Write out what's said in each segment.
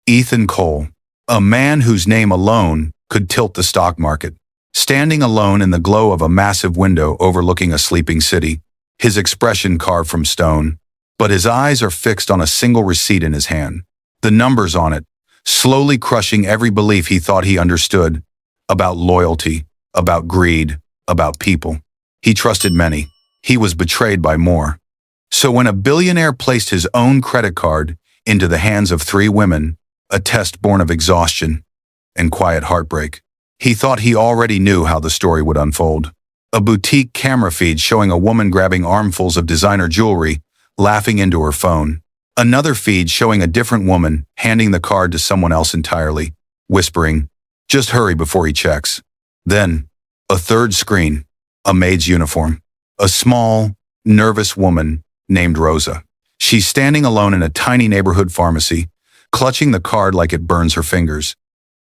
Ethan Cole, a man whose name alone could tilt the stock market. Standing alone in the glow of a massive window overlooking a sleeping city, his expression carved from stone, but his eyes are fixed on a single receipt in his hand. The numbers on it, slowly crushing every belief he thought he understood about loyalty, about greed, about people. He trusted many. He was betrayed by more. So when a billionaire placed his own credit card into the hands of 3 women, a test born of exhaustion and quiet heartbreak, he thought he already knew how the story would unfold. A boutique camera feed showing a woman grabbing armfuls of designer jewelry, laughing into her phone. Another feed showing a different woman handing the card to someone else entirely, whispering, "Just hurry before he checks." Then, a third screen, a maid's uniform. A small, nervous woman named Rosa. She's standing alone in a tiny neighborhood pharmacy, clutching the card like it burns her fingers.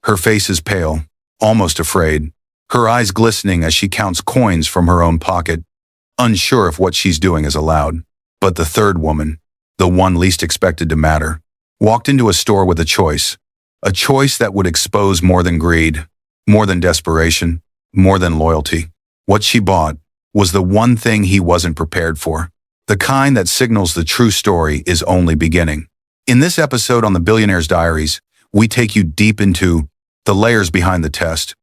Her face is pale, almost afraid, her eyes glistening as she counts coins from her own pocket, unsure if what she's doing is allowed. But the third woman, the one least expected to matter, walked into a store with a choice that would expose more than greed, more than desperation, more than loyalty. What she bought was the one thing he wasn't prepared for, the kind that signals the true story is only beginning. In this episode on the Billionaire's Diaries, we take you deep into the layers behind the test,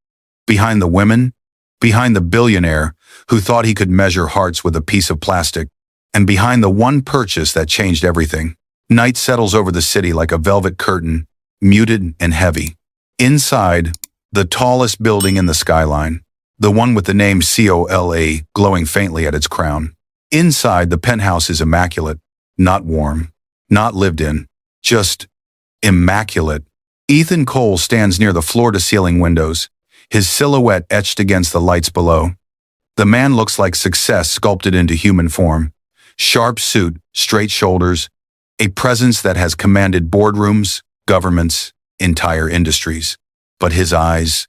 behind the women, behind the billionaire who thought he could measure hearts with a piece of plastic, and behind the one purchase that changed everything. Night settles over the city like a velvet curtain, muted and heavy. Inside, the tallest building in the skyline, the one with the name COLA glowing faintly at its crown. Inside, the penthouse is immaculate, not warm, not lived in, just immaculate. Ethan Cole stands near the floor-to-ceiling windows, his silhouette etched against the lights below. The man looks like success sculpted into human form. Sharp suit, straight shoulders, a presence that has commanded boardrooms, governments, entire industries. But his eyes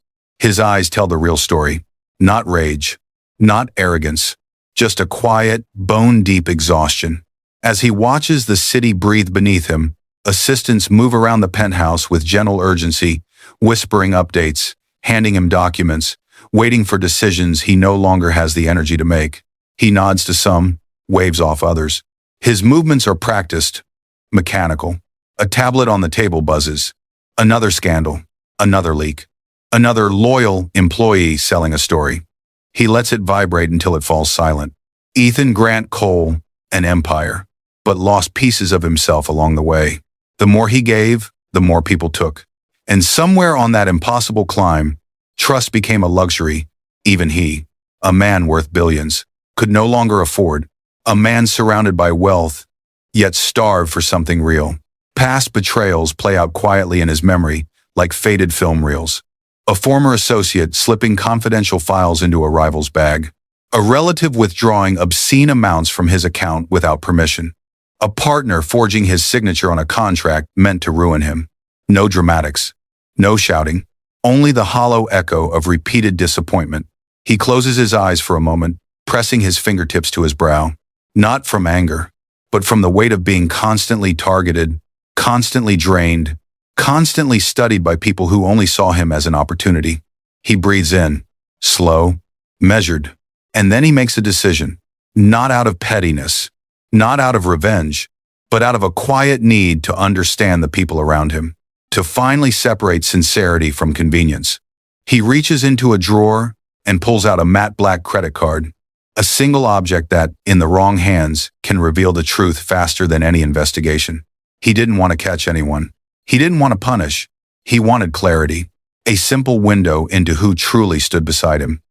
tell the real story. Not rage, not arrogance, just a quiet, bone-deep exhaustion. As he watches the city breathe beneath him, assistants move around the penthouse with gentle urgency, whispering updates, handing him documents, waiting for decisions he no longer has the energy to make. He nods to some, waves off others. His movements are practiced, mechanical. A tablet on the table buzzes. Another scandal, another leak, another loyal employee selling a story. He lets it vibrate until it falls silent. Ethan Grant Cole, an empire, but lost pieces of himself along the way. The more he gave, the more people took. And somewhere on that impossible climb, trust became a luxury. Even he, a man worth billions, could no longer afford. A man surrounded by wealth, yet starved for something real. Past betrayals play out quietly in his memory, like faded film reels. A former associate slipping confidential files into a rival's bag. A relative withdrawing obscene amounts from his account without permission. A partner forging his signature on a contract meant to ruin him. No dramatics, no shouting, only the hollow echo of repeated disappointment. He closes his eyes for a moment, pressing his fingertips to his brow. Not from anger, but from the weight of being constantly targeted, constantly drained, constantly studied by people who only saw him as an opportunity. He breathes in, slow, measured, and then he makes a decision, not out of pettiness, not out of revenge, but out of a quiet need to understand the people around him, to finally separate sincerity from convenience. He reaches into a drawer and pulls out a matte black credit card, a single object that, in the wrong hands, can reveal the truth faster than any investigation. He didn't want to catch anyone. He didn't want to punish. He wanted clarity, a simple window into who truly stood beside him,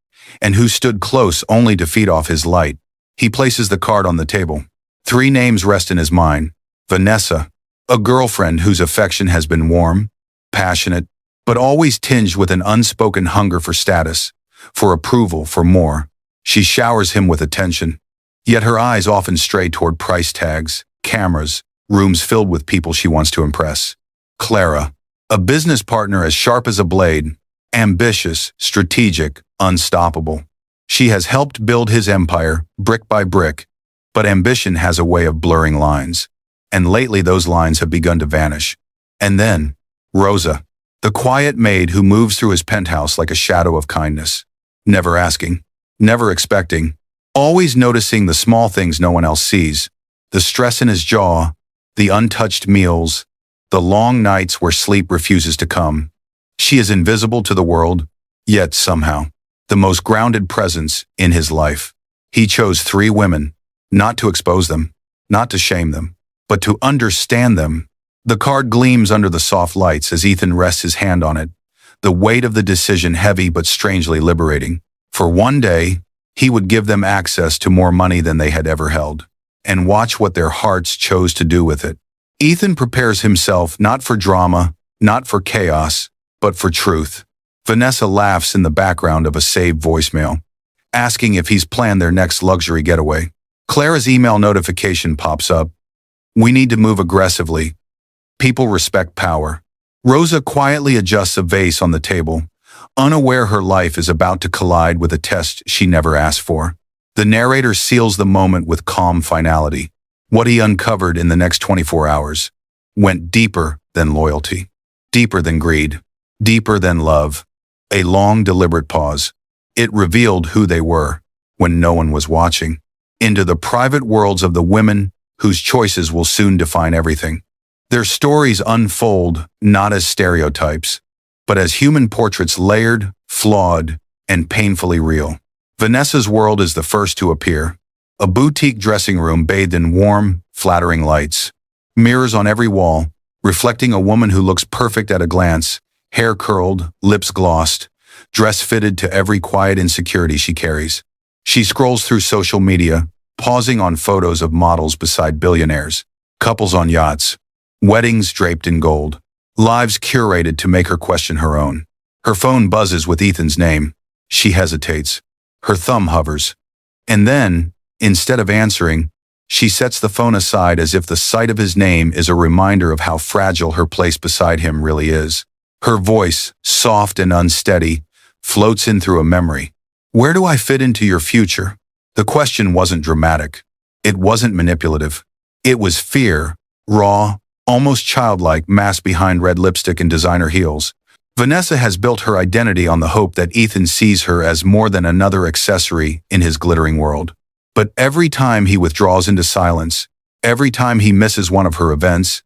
and who stood close only to feed off his light. He places the card on the table. 3 names rest in his mind. Vanessa, a girlfriend whose affection has been warm, passionate, but always tinged with an unspoken hunger for status, for approval, for more. She showers him with attention, yet her eyes often stray toward price tags, cameras, rooms filled with people she wants to impress. Clara, a business partner as sharp as a blade, ambitious, strategic, unstoppable. She has helped build his empire, brick by brick, but ambition has a way of blurring lines. And lately those lines have begun to vanish. And then, Rosa, the quiet maid who moves through his penthouse like a shadow of kindness. Never asking, never expecting, always noticing the small things no one else sees. The stress in his jaw, the untouched meals, the long nights where sleep refuses to come. She is invisible to the world, yet somehow, the most grounded presence in his life. He chose 3 women, not to expose them, not to shame them, but to understand them. The card gleams under the soft lights as Ethan rests his hand on it, the weight of the decision heavy but strangely liberating. For one day, he would give them access to more money than they had ever held, and watch what their hearts chose to do with it. Ethan prepares himself not for drama, not for chaos, but for truth. Vanessa laughs in the background of a saved voicemail, asking if he's planned their next luxury getaway. Clara's email notification pops up. We need to move aggressively. People respect power. Rosa quietly adjusts a vase on the table, unaware her life is about to collide with a test she never asked for. The narrator seals the moment with calm finality. What he uncovered in the next 24 hours went deeper than loyalty, deeper than greed, deeper than love. A long, deliberate pause. It revealed who they were when no one was watching, into the private worlds of the women whose choices will soon define everything. Their stories unfold not as stereotypes, but as human portraits layered, flawed, and painfully real. Vanessa's world is the first to appear. A boutique dressing room bathed in warm, flattering lights. Mirrors on every wall, reflecting a woman who looks perfect at a glance, hair curled, lips glossed, dress fitted to every quiet insecurity she carries. She scrolls through social media, pausing on photos of models beside billionaires, couples on yachts, weddings draped in gold, lives curated to make her question her own. Her phone buzzes with Ethan's name. She hesitates. Her thumb hovers. And then, instead of answering, she sets the phone aside as if the sight of his name is a reminder of how fragile her place beside him really is. Her voice, soft and unsteady, floats in through a memory. Where do I fit into your future? The question wasn't dramatic. It wasn't manipulative. It was fear, raw, almost childlike, masked behind red lipstick and designer heels. Vanessa has built her identity on the hope that Ethan sees her as more than another accessory in his glittering world. But every time he withdraws into silence, every time he misses one of her events,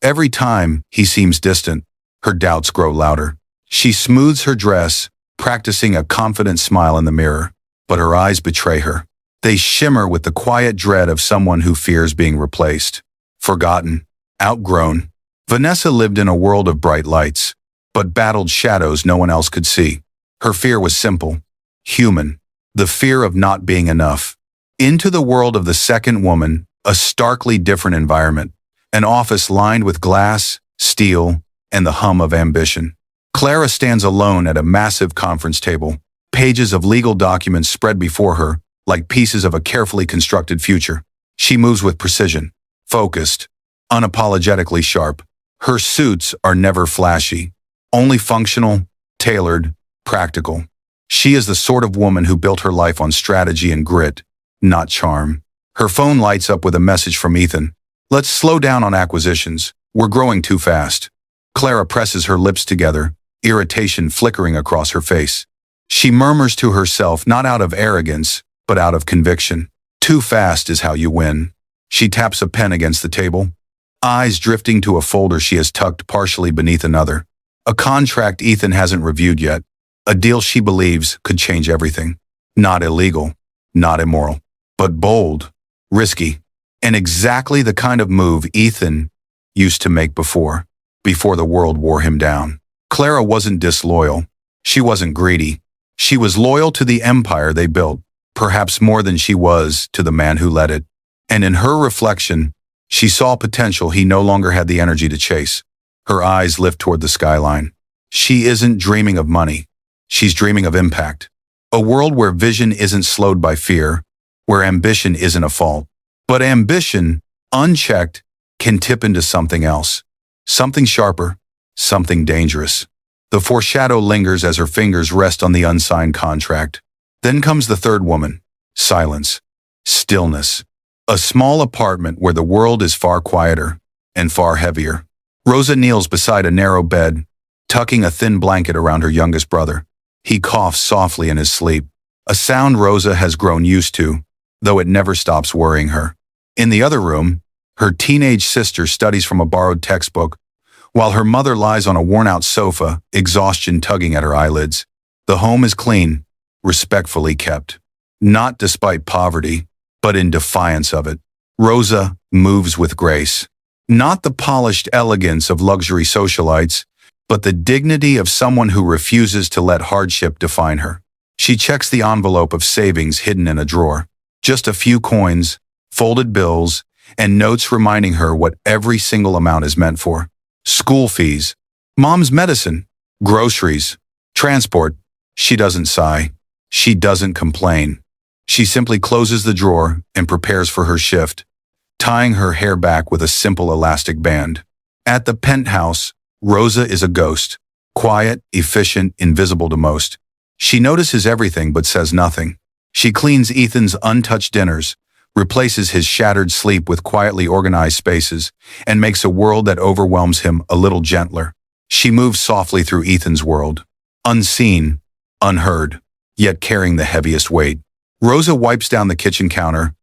every time he seems distant, her doubts grow louder. She smooths her dress, practicing a confident smile in the mirror, but her eyes betray her. They shimmer with the quiet dread of someone who fears being replaced, forgotten, outgrown. Vanessa lived in a world of bright lights, but battled shadows no one else could see. Her fear was simple, human, the fear of not being enough. Into the world of the second woman, a starkly different environment, an office lined with glass, steel, and the hum of ambition. Clara stands alone at a massive conference table, pages of legal documents spread before her, like pieces of a carefully constructed future. She moves with precision, focused, unapologetically sharp. Her suits are never flashy, only functional, tailored, practical. She is the sort of woman who built her life on strategy and grit, not charm. Her phone lights up with a message from Ethan. Let's slow down on acquisitions. We're growing too fast. Clara presses her lips together, irritation flickering across her face. She murmurs to herself, not out of arrogance, but out of conviction. Too fast is how you win. She taps a pen against the table, eyes drifting to a folder she has tucked partially beneath another. A contract Ethan hasn't reviewed yet. A deal she believes could change everything. Not illegal, not immoral, but bold, risky, and exactly the kind of move Ethan used to make before the world wore him down. Clara wasn't disloyal. She wasn't greedy. She was loyal to the empire they built, perhaps more than she was to the man who led it. And in her reflection, she saw potential he no longer had the energy to chase. Her eyes lift toward the skyline. She isn't dreaming of money. She's dreaming of impact. A world where vision isn't slowed by fear, where ambition isn't a fault. But ambition, unchecked, can tip into something else. Something sharper, something dangerous. The foreshadow lingers as her fingers rest on the unsigned contract. Then comes the third woman. Silence. Stillness. A small apartment where the world is far quieter and far heavier. Rosa kneels beside a narrow bed, tucking a thin blanket around her youngest brother. He coughs softly in his sleep, a sound Rosa has grown used to, though it never stops worrying her. In the other room, her teenage sister studies from a borrowed textbook, while her mother lies on a worn-out sofa, exhaustion tugging at her eyelids. The home is clean, respectfully kept. Not despite poverty, but in defiance of it. Rosa moves with grace. Not the polished elegance of luxury socialites, but the dignity of someone who refuses to let hardship define her. She checks the envelope of savings hidden in a drawer. Just a few coins, folded bills, and notes reminding her what every single amount is meant for. School fees, mom's medicine, groceries, transport. She doesn't sigh. She doesn't complain. She simply closes the drawer and prepares for her shift, tying her hair back with a simple elastic band. At the penthouse, Rosa is a ghost, quiet, efficient, invisible to most. She notices everything but says nothing. She cleans Ethan's untouched dinners, replaces his shattered sleep with quietly organized spaces, and makes a world that overwhelms him a little gentler. She moves softly through Ethan's world, unseen, unheard, yet carrying the heaviest weight. Rosa wipes down the kitchen counter,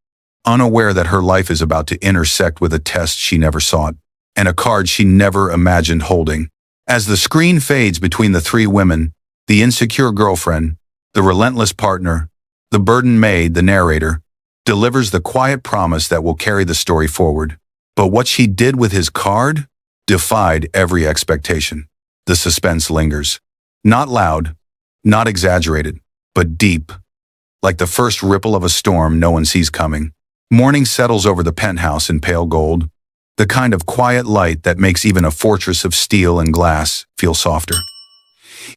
unaware that her life is about to intersect with a test she never sought, and a card she never imagined holding. As the screen fades between the three women, the insecure girlfriend, the relentless partner, the burdened maid, the narrator, delivers the quiet promise that will carry the story forward. But what she did with his card defied every expectation. The suspense lingers. Not loud, not exaggerated, but deep. Like the first ripple of a storm no one sees coming. Morning settles over the penthouse in pale gold, the kind of quiet light that makes even a fortress of steel and glass feel softer.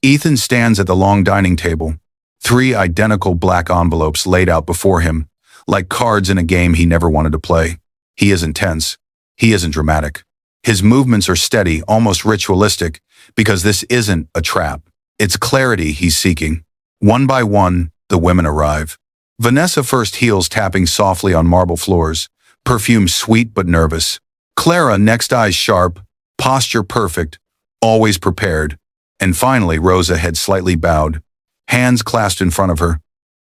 Ethan stands at the long dining table, 3 identical black envelopes laid out before him, like cards in a game he never wanted to play. He isn't tense. He isn't dramatic. His movements are steady, almost ritualistic, because this isn't a trap. It's clarity he's seeking. One by one, the women arrive. Vanessa first heels tapping softly on marble floors, perfume sweet but nervous. Clara next, eyes sharp, posture perfect, always prepared. And finally, Rosa, head slightly bowed, hands clasped in front of her,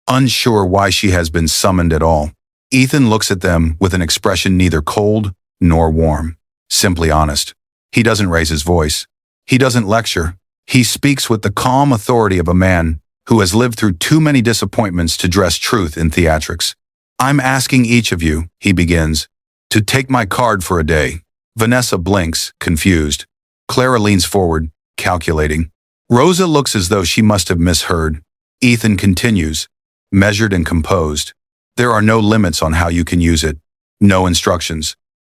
unsure why she has been summoned at all. Ethan looks at them with an expression neither cold nor warm, simply honest. He doesn't raise his voice. He doesn't lecture. He speaks with the calm authority of a man who has lived through too many disappointments to dress truth in theatrics. I'm asking each of you, he begins, to take my card for a day. Vanessa blinks, confused. Clara leans forward, calculating. Rosa looks as though she must have misheard. Ethan continues, measured and composed. There are no limits on how you can use it. No instructions.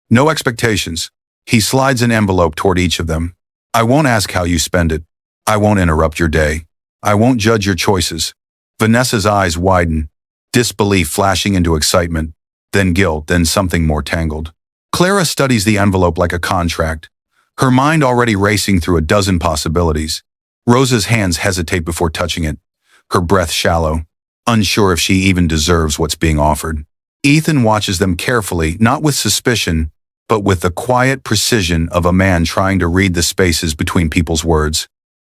No expectations. He slides an envelope toward each of them. I won't ask how you spend it. I won't interrupt your day. I won't judge your choices. Vanessa's eyes widen, disbelief flashing into excitement, then guilt, then something more tangled. Clara studies the envelope like a contract, her mind already racing through a dozen possibilities. Rosa's hands hesitate before touching it, her breath shallow, unsure if she even deserves what's being offered. Ethan watches them carefully, not with suspicion, but with the quiet precision of a man trying to read the spaces between people's words.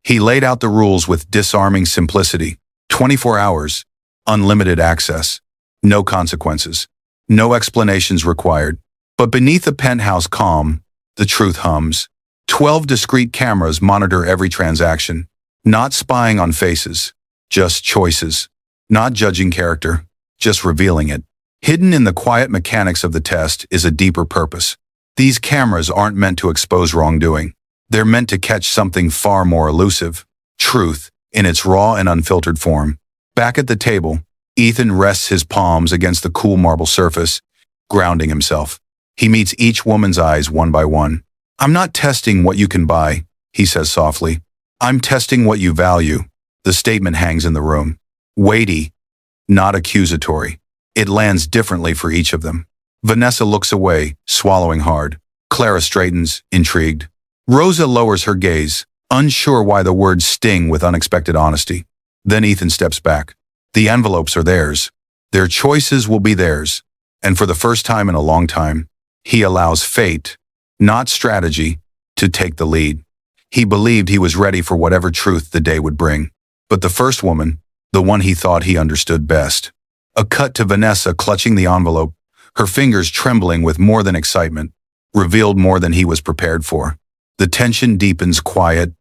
He laid out the rules with disarming simplicity. 24 hours, unlimited access, no consequences, no explanations required. But beneath the penthouse calm, the truth hums. 12 discreet cameras monitor every transaction, not spying on faces, just choices, not judging character, just revealing it. Hidden in the quiet mechanics of the test is a deeper purpose. These cameras aren't meant to expose wrongdoing. They're meant to catch something far more elusive, truth, in its raw and unfiltered form. Back at the table, Ethan rests his palms against the cool marble surface, grounding himself. He meets each woman's eyes one by one. I'm not testing what you can buy, he says softly. I'm testing what you value. The statement hangs in the room. Weighty, not accusatory. It lands differently for each of them. Vanessa looks away, swallowing hard. Clara straightens, intrigued. Rosa lowers her gaze, unsure why the words sting with unexpected honesty. Then Ethan steps back. The envelopes are theirs. Their choices will be theirs. And for the first time in a long time, he allows fate, not strategy, to take the lead. He believed he was ready for whatever truth the day would bring. But the first woman, the one he thought he understood best. A cut to Vanessa clutching the envelope, her fingers trembling with more than excitement, revealed more than he was prepared for. The tension deepens, quiet,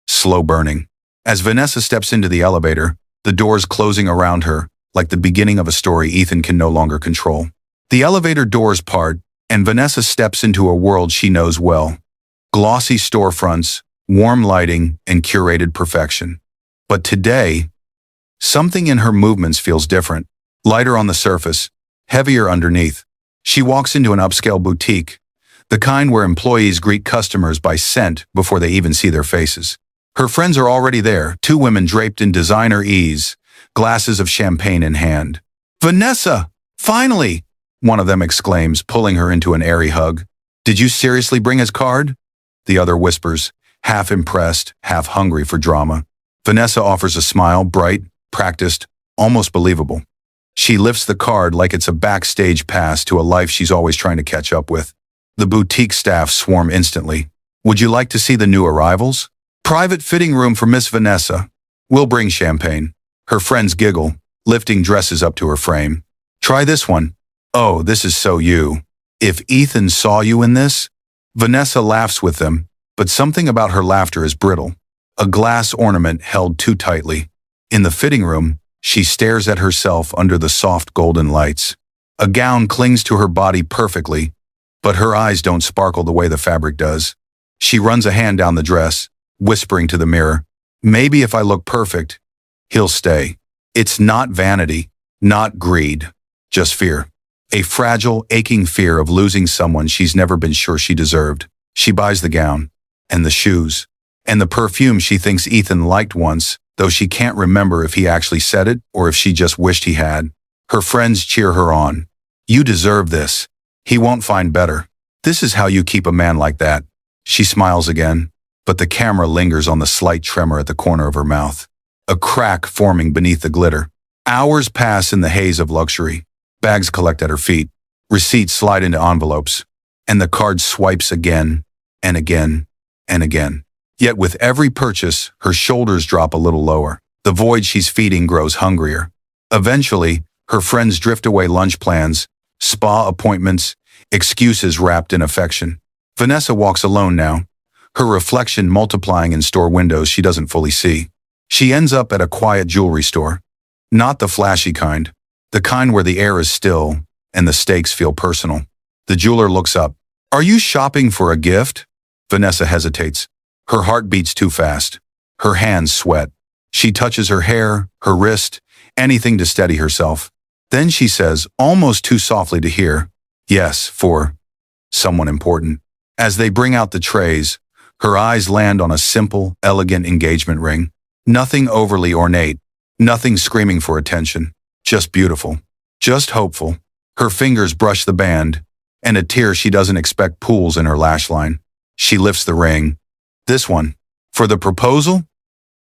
slow burning. As Vanessa steps into the elevator, the doors closing around her, like the beginning of a story Ethan can no longer control. The elevator doors part, and Vanessa steps into a world she knows well. Glossy storefronts, warm lighting, and curated perfection. But today, something in her movements feels different. Lighter on the surface, heavier underneath. She walks into an upscale boutique, the kind where employees greet customers by scent before they even see their faces. Her friends are already there, two women draped in designer ease, glasses of champagne in hand. "Vanessa! Finally!" one of them exclaims, pulling her into an airy hug. "Did you seriously bring his card?" The other whispers, half impressed, half hungry for drama. Vanessa offers a smile, bright, practiced, almost believable. She lifts the card like it's a backstage pass to a life she's always trying to catch up with. The boutique staff swarm instantly. "Would you like to see the new arrivals? Private fitting room for Miss Vanessa. We'll bring champagne." Her friends giggle, lifting dresses up to her frame. "Try this one. Oh, this is so you. If Ethan saw you in this?" Vanessa laughs with them, but something about her laughter is brittle. A glass ornament held too tightly. In the fitting room, she stares at herself under the soft golden lights. A gown clings to her body perfectly, but her eyes don't sparkle the way the fabric does. She runs a hand down the dress, whispering to the mirror, "Maybe if I look perfect, he'll stay." It's not vanity, not greed, just fear. A fragile, aching fear of losing someone she's never been sure she deserved. She buys the gown, and the shoes, and the perfume she thinks Ethan liked once, though she can't remember if he actually said it or if she just wished he had. Her friends cheer her on. "You deserve this. He won't find better. This is how you keep a man like that." She smiles again, but the camera lingers on the slight tremor at the corner of her mouth. A crack forming beneath the glitter. Hours pass in the haze of luxury. Bags collect at her feet. Receipts slide into envelopes. And the card swipes again, and again, and again. Yet with every purchase, her shoulders drop a little lower. The void she's feeding grows hungrier. Eventually, her friends drift away, lunch plans, spa appointments, excuses wrapped in affection. Vanessa walks alone now, her reflection multiplying in store windows she doesn't fully see. She ends up at a quiet jewelry store. Not the flashy kind, the kind where the air is still and the stakes feel personal. The jeweler looks up. "Are you shopping for a gift?" Vanessa hesitates. Her heart beats too fast. Her hands sweat. She touches her hair, her wrist, anything to steady herself. Then she says, almost too softly to hear, "Yes, for someone important." As they bring out the trays, her eyes land on a simple, elegant engagement ring. Nothing overly ornate, nothing screaming for attention. Just beautiful, just hopeful. Her fingers brush the band, and a tear she doesn't expect pools in her lash line. She lifts the ring. "This one. For the proposal?"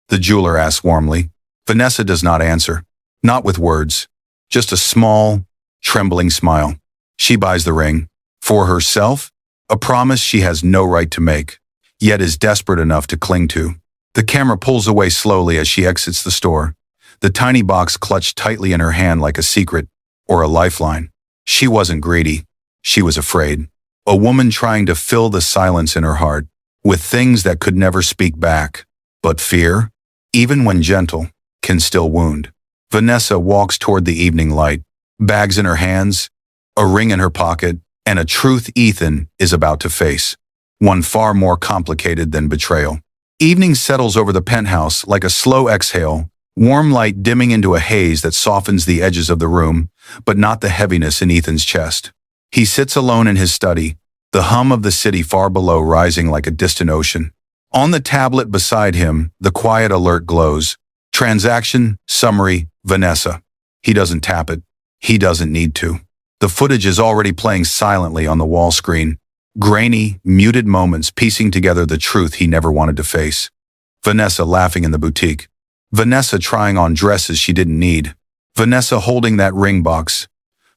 the jeweler asks warmly. Vanessa does not answer. Not with words. Just a small, trembling smile. She buys the ring. For herself? A promise she has no right to make, yet is desperate enough to cling to. The camera pulls away slowly as she exits the store, the tiny box clutched tightly in her hand like a secret or a lifeline. She wasn't greedy. She was afraid. A woman trying to fill the silence in her heart with things that could never speak back. But fear, even when gentle, can still wound. Vanessa walks toward the evening light, bags in her hands, a ring in her pocket, and a truth Ethan is about to face, one far more complicated than betrayal. Evening settles over the penthouse like a slow exhale, warm light dimming into a haze that softens the edges of the room, but not the heaviness in Ethan's chest. He sits alone in his study, the hum of the city far below rising like a distant ocean. On the tablet beside him, the quiet alert glows. Transaction, summary, Vanessa. He doesn't tap it. He doesn't need to. The footage is already playing silently on the wall screen. Grainy, muted moments piecing together the truth he never wanted to face. Vanessa laughing in the boutique. Vanessa trying on dresses she didn't need. Vanessa holding that ring box.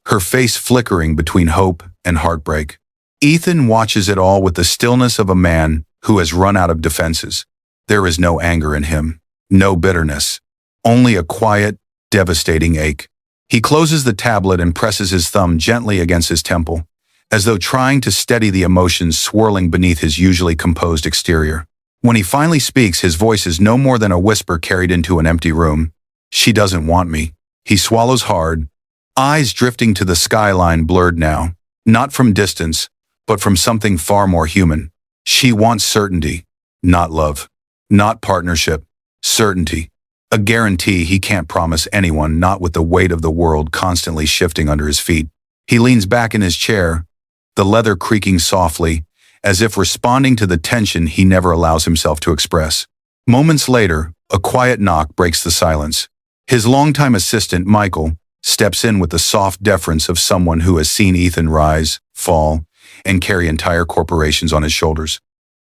Her face flickering between hope and heartbreak. Ethan watches it all with the stillness of a man who has run out of defenses. There is no anger in him, no bitterness, only a quiet, devastating ache. He closes the tablet and presses his thumb gently against his temple, as though trying to steady the emotions swirling beneath his usually composed exterior. When he finally speaks, his voice is no more than a whisper carried into an empty room. She doesn't want me. He swallows hard, eyes drifting to the skyline blurred now, not from distance, but from something far more human. She wants certainty, not love, not partnership, certainty. A guarantee he can't promise anyone, not with the weight of the world constantly shifting under his feet. He leans back in his chair, the leather creaking softly, as if responding to the tension he never allows himself to express. Moments later, a quiet knock breaks the silence. His longtime assistant, Michael, steps in with the soft deference of someone who has seen Ethan rise, fall, and carry entire corporations on his shoulders.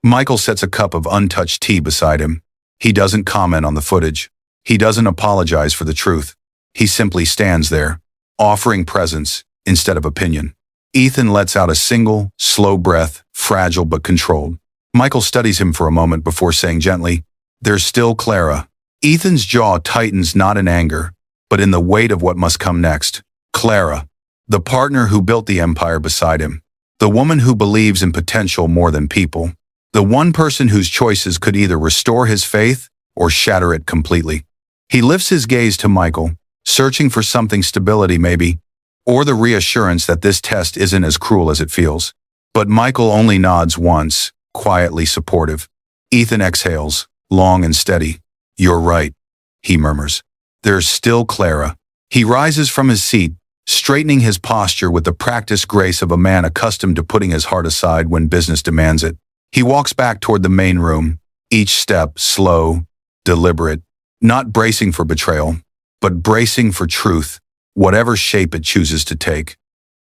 Michael sets a cup of untouched tea beside him. He doesn't comment on the footage. He doesn't apologize for the truth. He simply stands there, offering presence instead of opinion. Ethan lets out a single, slow breath, fragile but controlled. Michael studies him for a moment before saying gently, "There's still Clara." Ethan's jaw tightens not in anger, but in the weight of what must come next. Clara, the partner who built the empire beside him, the woman who believes in potential more than people, the one person whose choices could either restore his faith or shatter it completely. He lifts his gaze to Michael, searching for something stability maybe, or the reassurance that this test isn't as cruel as it feels. But Michael only nods once, quietly supportive. Ethan exhales, long and steady. "You're right," he murmurs. "There's still Clara." He rises from his seat, straightening his posture with the practiced grace of a man accustomed to putting his heart aside when business demands it. He walks back toward the main room, each step slow, deliberate, not bracing for betrayal, but bracing for truth, whatever shape it chooses to take.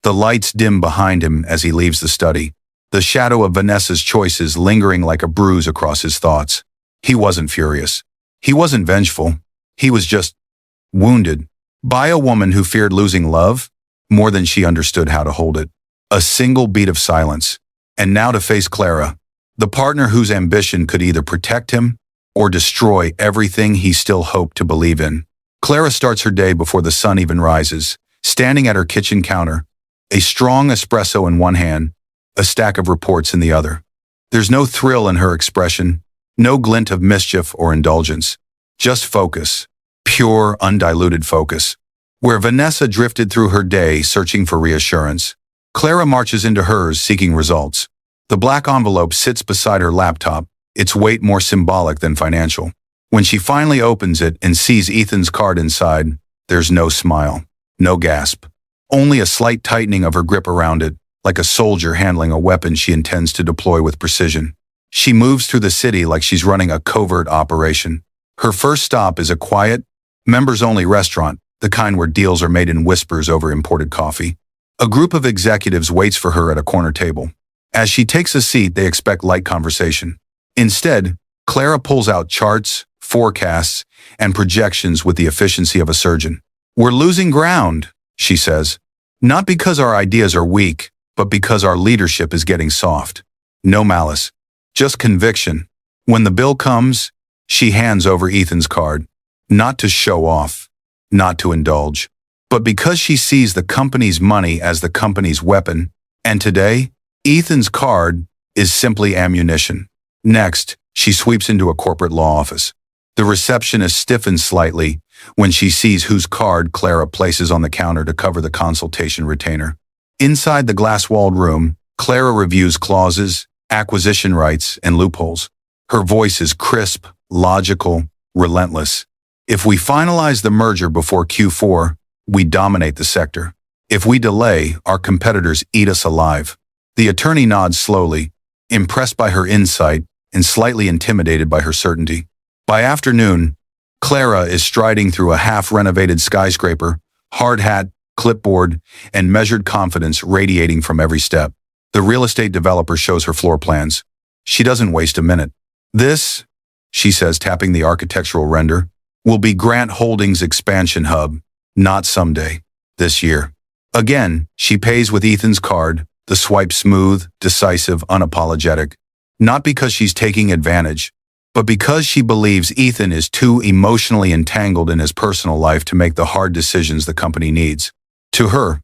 The lights dim behind him as he leaves the study, the shadow of Vanessa's choices lingering like a bruise across his thoughts. He wasn't furious. He wasn't vengeful. He was just wounded by a woman who feared losing love more than she understood how to hold it. A single beat of silence, and now to face Clara, the partner whose ambition could either protect him or destroy everything he still hoped to believe in. Clara starts her day before the sun even rises, standing at her kitchen counter, a strong espresso in one hand, a stack of reports in the other. There's no thrill in her expression, no glint of mischief or indulgence, just focus, pure, undiluted focus. Where Vanessa drifted through her day searching for reassurance, Clara marches into hers seeking results. The black envelope sits beside her laptop, its weight more symbolic than financial. When she finally opens it and sees Ethan's card inside, there's no smile, no gasp, only a slight tightening of her grip around it, like a soldier handling a weapon she intends to deploy with precision. She moves through the city like she's running a covert operation. Her first stop is a quiet, members-only restaurant, the kind where deals are made in whispers over imported coffee. A group of executives waits for her at a corner table. As she takes a seat, they expect light conversation. Instead, Clara pulls out charts, forecasts, and projections with the efficiency of a surgeon. "We're losing ground," she says. "Not because our ideas are weak, but because our leadership is getting soft." No malice, just conviction. When the bill comes, she hands over Ethan's card, not to show off, not to indulge, but because she sees the company's money as the company's weapon. And today, Ethan's card is simply ammunition. Next, she sweeps into a corporate law office. The receptionist stiffens slightly when she sees whose card Clara places on the counter to cover the consultation retainer. Inside the glass-walled room, Clara reviews clauses, acquisition rights, and loopholes. Her voice is crisp, logical, relentless. "If we finalize the merger before Q4, we dominate the sector. If we delay, our competitors eat us alive." The attorney nods slowly, impressed by her insight and slightly intimidated by her certainty. By afternoon, Clara is striding through a half-renovated skyscraper, hard hat, clipboard, and measured confidence radiating from every step. The real estate developer shows her floor plans. She doesn't waste a minute. "This," she says, tapping the architectural render, "will be Grant Holdings' expansion hub, not someday, this year." Again, she pays with Ethan's card, the swipe smooth, decisive, unapologetic. Not because she's taking advantage, but because she believes Ethan is too emotionally entangled in his personal life to make the hard decisions the company needs. To her,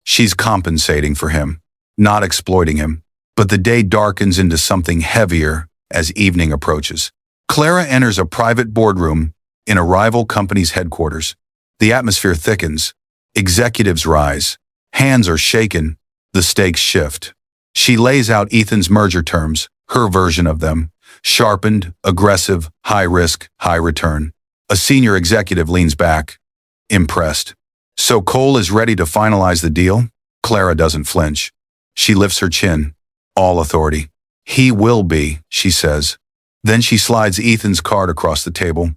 she's compensating for him, not exploiting him. But the day darkens into something heavier as evening approaches. Clara enters a private boardroom in a rival company's headquarters. The atmosphere thickens. Executives rise. Hands are shaken. The stakes shift. She lays out Ethan's merger terms, her version of them. Sharpened, aggressive, high risk, high return. A senior executive leans back, impressed. So Cole is ready to finalize the deal? Clara doesn't flinch. She lifts her chin. All authority. He will be, she says. Then she slides Ethan's card across the table,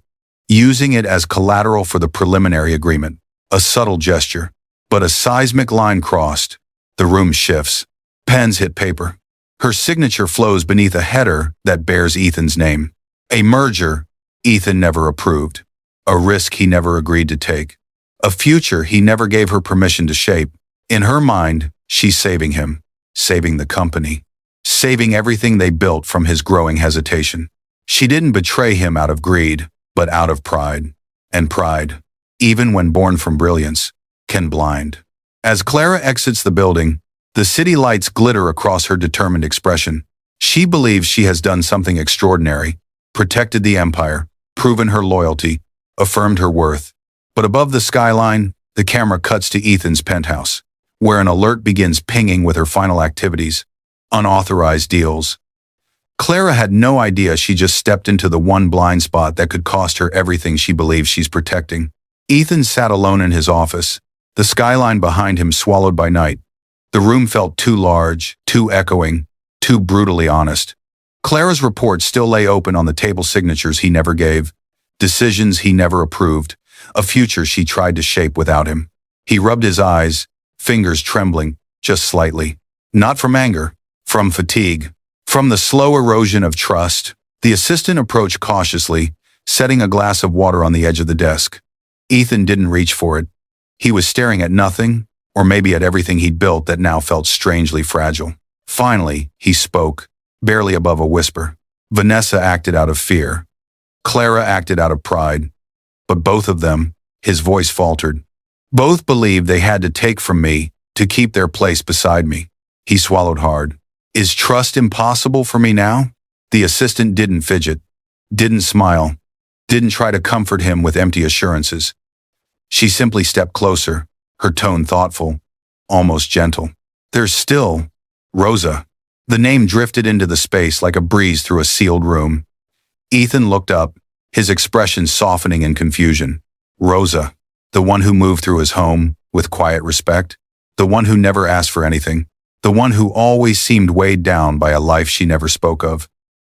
using it as collateral for the preliminary agreement. A subtle gesture, but a seismic line crossed. The room shifts. Pens hit paper. Her signature flows beneath a header that bears Ethan's name. A merger Ethan never approved. A risk he never agreed to take. A future he never gave her permission to shape. In her mind, she's saving him, saving the company, saving everything they built from his growing hesitation. She didn't betray him out of greed, but out of pride. And pride, even when born from brilliance, can blind. As Clara exits the building, the city lights glitter across her determined expression. She believes she has done something extraordinary, protected the empire, proven her loyalty, affirmed her worth. But above the skyline, the camera cuts to Ethan's penthouse, where an alert begins pinging with her final activities. Unauthorized deals. Clara had no idea she just stepped into the one blind spot that could cost her everything she believes she's protecting. Ethan sat alone in his office, the skyline behind him swallowed by night. The room felt too large, too echoing, too brutally honest. Clara's reports still lay open on the table, signatures he never gave, decisions he never approved, a future she tried to shape without him. He rubbed his eyes, fingers trembling, just slightly. Not from anger, from fatigue, from the slow erosion of trust. The assistant approached cautiously, setting a glass of water on the edge of the desk. Ethan didn't reach for it. He was staring at nothing, or maybe at everything he'd built that now felt strangely fragile. Finally, he spoke, barely above a whisper. Vanessa acted out of fear. Clara acted out of pride. But both of them, his voice faltered, both believed they had to take from me to keep their place beside me. He swallowed hard. Is trust impossible for me now? The assistant didn't fidget, didn't smile, didn't try to comfort him with empty assurances. She simply stepped closer, her tone thoughtful, almost gentle. There's still Rosa. The name drifted into the space like a breeze through a sealed room. Ethan looked up, his expression softening in confusion. Rosa, the one who moved through his home with quiet respect, the one who never asked for anything, the one who always seemed weighed down by a life she never spoke of.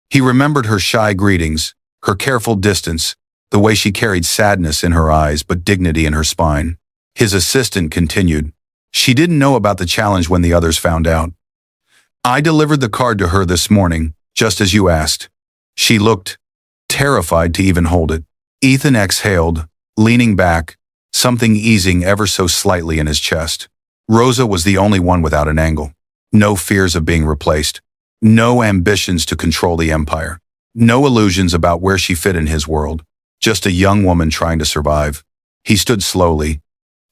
He remembered her shy greetings, her careful distance, the way she carried sadness in her eyes but dignity in her spine. His assistant continued. She didn't know about the challenge when the others found out. I delivered the card to her this morning, just as you asked. She looked terrified to even hold it. Ethan exhaled, leaning back, something easing ever so slightly in his chest. Rosa was the only one without an angle. No fears of being replaced. No ambitions to control the empire. No illusions about where she fit in his world. Just a young woman trying to survive. He stood slowly,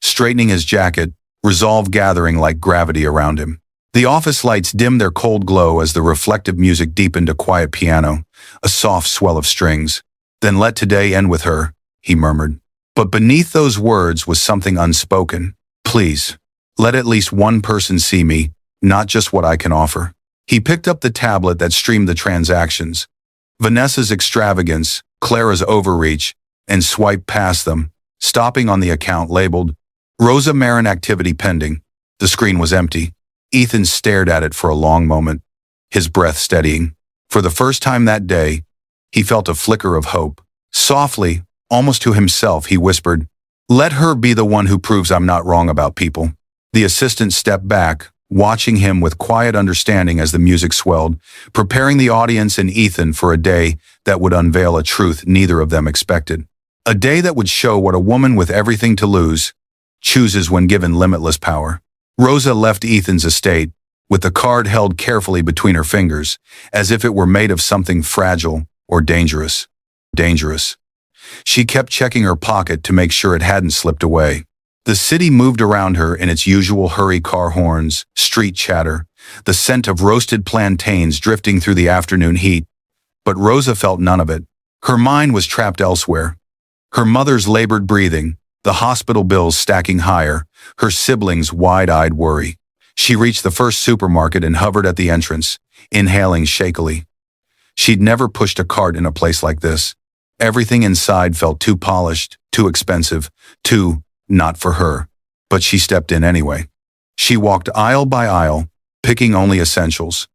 straightening his jacket, resolve gathering like gravity around him. The office lights dimmed their cold glow as the reflective music deepened to quiet piano, a soft swell of strings. Then let today end with her, he murmured. But beneath those words was something unspoken. Please, let at least one person see me, not just what I can offer. He picked up the tablet that streamed the transactions. Vanessa's extravagance, Clara's overreach, and swiped past them, stopping on the account labeled Rosa Marin activity pending. The screen was empty. Ethan stared at it for a long moment, his breath steadying. For the first time that day, he felt a flicker of hope. Softly, almost to himself, he whispered, let her be the one who proves I'm not wrong about people. The assistant stepped back, watching him with quiet understanding as the music swelled, preparing the audience and Ethan for a day that would unveil a truth neither of them expected. A day that would show what a woman with everything to lose chooses when given limitless power. Rosa left Ethan's estate, with the card held carefully between her fingers, as if it were made of something fragile or dangerous. Dangerous. She kept checking her pocket to make sure it hadn't slipped away. The city moved around her in its usual hurry, car horns, street chatter, the scent of roasted plantains drifting through the afternoon heat. But Rosa felt none of it. Her mind was trapped elsewhere. Her mother's labored breathing, the hospital bills stacking higher, her siblings' wide-eyed worry. She reached the first supermarket and hovered at the entrance, inhaling shakily. She'd never pushed a cart in a place like this. Everything inside felt too polished, too expensive, too not for her. But she stepped in anyway. She walked aisle by aisle, picking only essentials.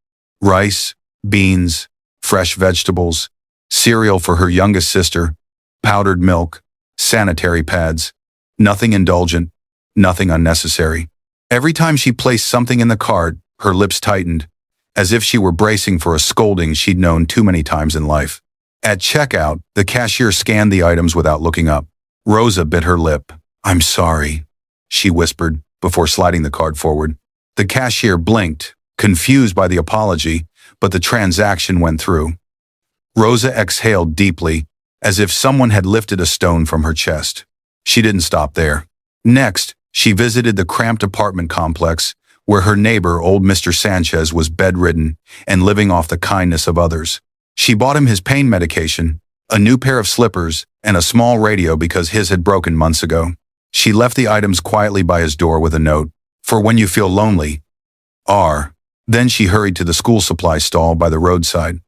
Rice, beans, fresh vegetables, cereal for her youngest sister, powdered milk, sanitary pads. Nothing indulgent, nothing unnecessary. Every time she placed something in the cart, her lips tightened, as if she were bracing for a scolding she'd known too many times in life. At checkout, the cashier scanned the items without looking up. Rosa bit her lip. "I'm sorry," she whispered, before sliding the card forward. The cashier blinked, confused by the apology, but the transaction went through. Rosa exhaled deeply, as if someone had lifted a stone from her chest. She didn't stop there. Next, she visited the cramped apartment complex, where her neighbor, old Mr. Sanchez, was bedridden and living off the kindness of others. She bought him his pain medication, a new pair of slippers, and a small radio because his had broken months ago. She left the items quietly by his door with a note, "For when you feel lonely, R." Then she hurried to the school supply stall by the roadside.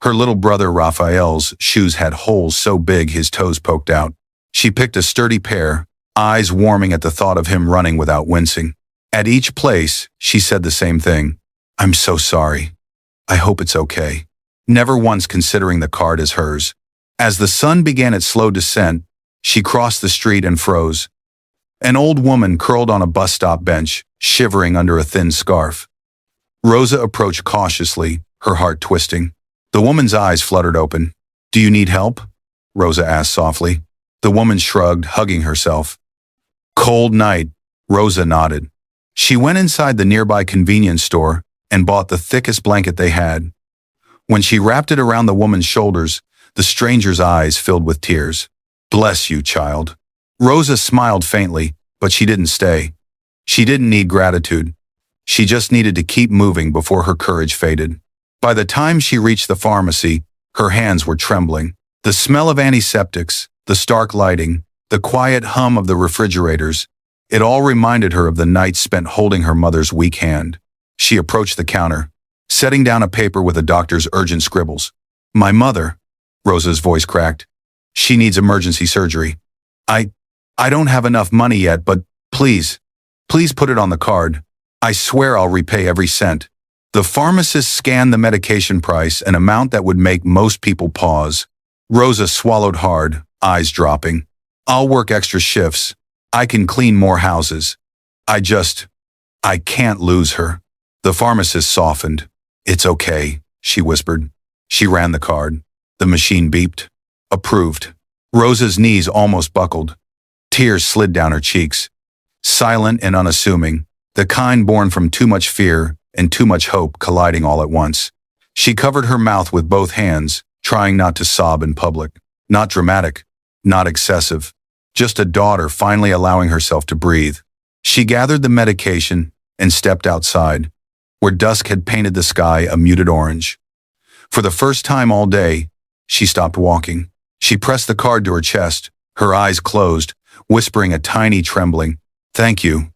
Her little brother Raphael's shoes had holes so big his toes poked out. She picked a sturdy pair, eyes warming at the thought of him running without wincing. At each place, she said the same thing. "I'm so sorry. I hope it's okay," never once considering the card as hers. As the sun began its slow descent, she crossed the street and froze. An old woman curled on a bus stop bench, shivering under a thin scarf. Rosa approached cautiously, her heart twisting. The woman's eyes fluttered open. "Do you need help?" Rosa asked softly. The woman shrugged, hugging herself. "Cold night," Rosa nodded. She went inside the nearby convenience store and bought the thickest blanket they had. When she wrapped it around the woman's shoulders, the stranger's eyes filled with tears. "Bless you, child." Rosa smiled faintly, but she didn't stay. She didn't need gratitude. She just needed to keep moving before her courage faded. By the time she reached the pharmacy, her hands were trembling. The smell of antiseptics, the stark lighting, the quiet hum of the refrigerators, it all reminded her of the nights spent holding her mother's weak hand. She approached the counter, setting down a paper with a doctor's urgent scribbles. "My mother," Rosa's voice cracked. "She needs emergency surgery. I don't have enough money yet, but please put it on the card. I swear I'll repay every cent." The pharmacist scanned the medication price, an amount that would make most people pause. Rosa swallowed hard, eyes dropping. "I'll work extra shifts. I can clean more houses. I can't lose her." The pharmacist softened. "It's okay," she whispered. She ran the card. The machine beeped. Approved. Rosa's knees almost buckled. Tears slid down her cheeks. Silent and unassuming, the kind born from too much fear and too much hope colliding all at once. She covered her mouth with both hands, trying not to sob in public. Not dramatic, not excessive. Just a daughter finally allowing herself to breathe. She gathered the medication and stepped outside, where dusk had painted the sky a muted orange. For the first time all day, she stopped walking. She pressed the card to her chest, her eyes closed, whispering a tiny trembling, "Thank you,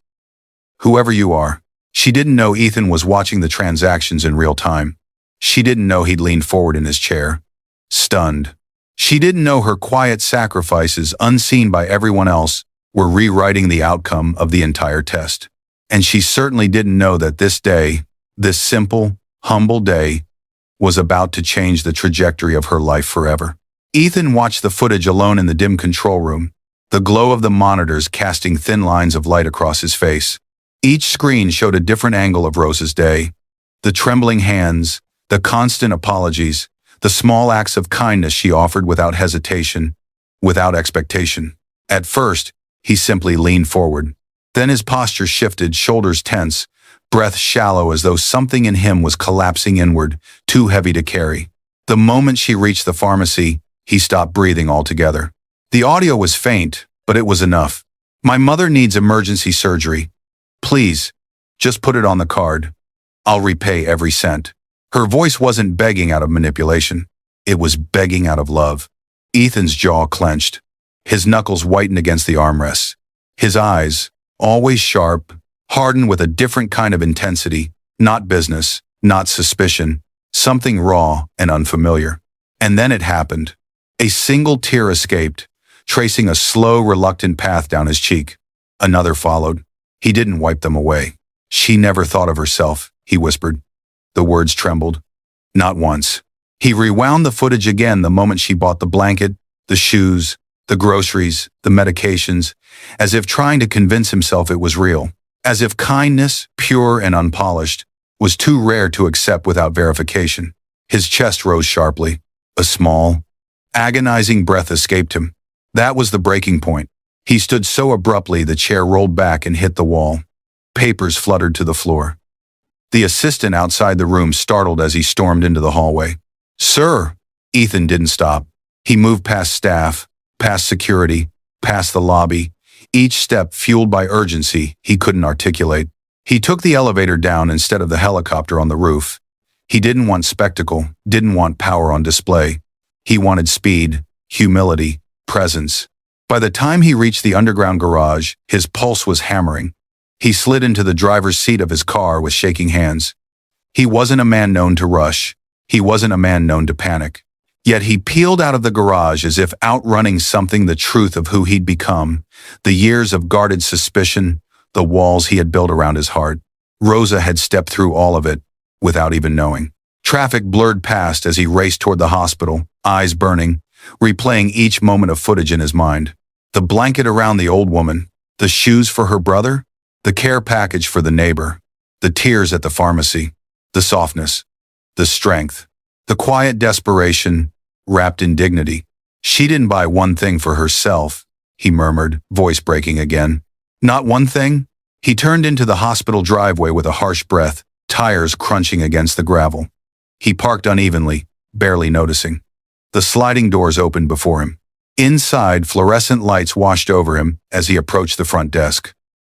whoever you are." She didn't know Ethan was watching the transactions in real time. She didn't know he'd leaned forward in his chair, stunned. She didn't know her quiet sacrifices, unseen by everyone else, were rewriting the outcome of the entire test. And she certainly didn't know that this day, this simple, humble day, was about to change the trajectory of her life forever. Ethan watched the footage alone in the dim control room, the glow of the monitors casting thin lines of light across his face. Each screen showed a different angle of Rosa's day. The trembling hands, the constant apologies, the small acts of kindness she offered without hesitation, without expectation. At first, he simply leaned forward. Then his posture shifted, shoulders tense, breath shallow as though something in him was collapsing inward, too heavy to carry. The moment she reached the pharmacy, he stopped breathing altogether. The audio was faint, but it was enough. "My mother needs emergency surgery. Please, just put it on the card. I'll repay every cent." Her voice wasn't begging out of manipulation. It was begging out of love. Ethan's jaw clenched. His knuckles whitened against the armrests. His eyes, always sharp, hardened with a different kind of intensity, not business, not suspicion, something raw and unfamiliar. And then it happened. A single tear escaped, tracing a slow, reluctant path down his cheek. Another followed. He didn't wipe them away. "She never thought of herself," he whispered. The words trembled. "Not once." He rewound the footage again the moment she bought the blanket, the shoes, the groceries, the medications, as if trying to convince himself it was real. As if kindness, pure and unpolished, was too rare to accept without verification. His chest rose sharply. A small, agonizing breath escaped him. That was the breaking point. He stood so abruptly the chair rolled back and hit the wall. Papers fluttered to the floor. The assistant outside the room startled as he stormed into the hallway. "Sir!" Ethan didn't stop. He moved past staff, past security, past the lobby, each step fueled by urgency he couldn't articulate. He took the elevator down instead of the helicopter on the roof. He didn't want spectacle, didn't want power on display. He wanted speed, humility, presence. By the time he reached the underground garage, his pulse was hammering. He slid into the driver's seat of his car with shaking hands. He wasn't a man known to rush. He wasn't a man known to panic. Yet he peeled out of the garage as if outrunning something, the truth of who he'd become, the years of guarded suspicion, the walls he had built around his heart. Rosa had stepped through all of it, without even knowing. Traffic blurred past as he raced toward the hospital, eyes burning, replaying each moment of footage in his mind. The blanket around the old woman, the shoes for her brother, the care package for the neighbor, the tears at the pharmacy, the softness, the strength, the quiet desperation, wrapped in dignity. "She didn't buy one thing for herself," he murmured, voice breaking again. "Not one thing?" He turned into the hospital driveway with a harsh breath, tires crunching against the gravel. He parked unevenly, barely noticing. The sliding doors opened before him. Inside, fluorescent lights washed over him as he approached the front desk.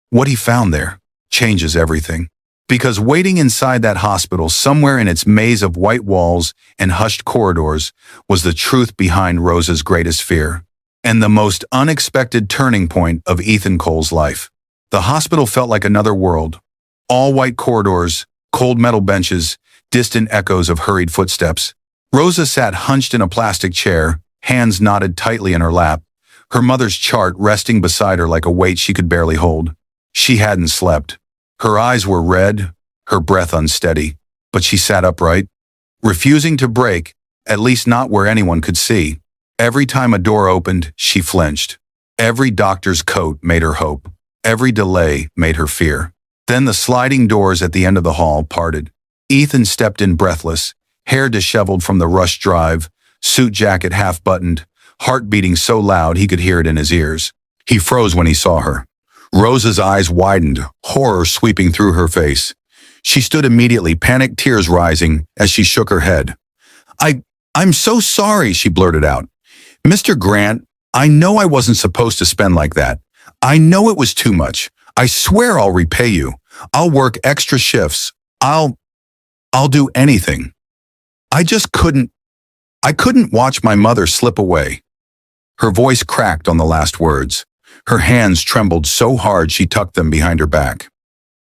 What he found there changes everything. Because waiting inside that hospital, somewhere in its maze of white walls and hushed corridors, was the truth behind Rosa's greatest fear. And the most unexpected turning point of Ethan Cole's life. The hospital felt like another world. All white corridors, cold metal benches, distant echoes of hurried footsteps. Rosa sat hunched in a plastic chair, hands knotted tightly in her lap, her mother's chart resting beside her like a weight she could barely hold. She hadn't slept. Her eyes were red, her breath unsteady, but she sat upright, refusing to break, at least not where anyone could see. Every time a door opened, she flinched. Every doctor's coat made her hope. Every delay made her fear. Then the sliding doors at the end of the hall parted. Ethan stepped in breathless, hair disheveled from the rushed drive, suit jacket half-buttoned, heart beating so loud he could hear it in his ears. He froze when he saw her. Rosa's eyes widened, horror sweeping through her face. She stood immediately, panic tears rising as she shook her head. I'm so sorry," she blurted out. "Mr. Grant, I know I wasn't supposed to spend like that. I know it was too much. I swear I'll repay you. I'll work extra shifts. I'll do anything. I couldn't watch my mother slip away." Her voice cracked on the last words. Her hands trembled so hard she tucked them behind her back.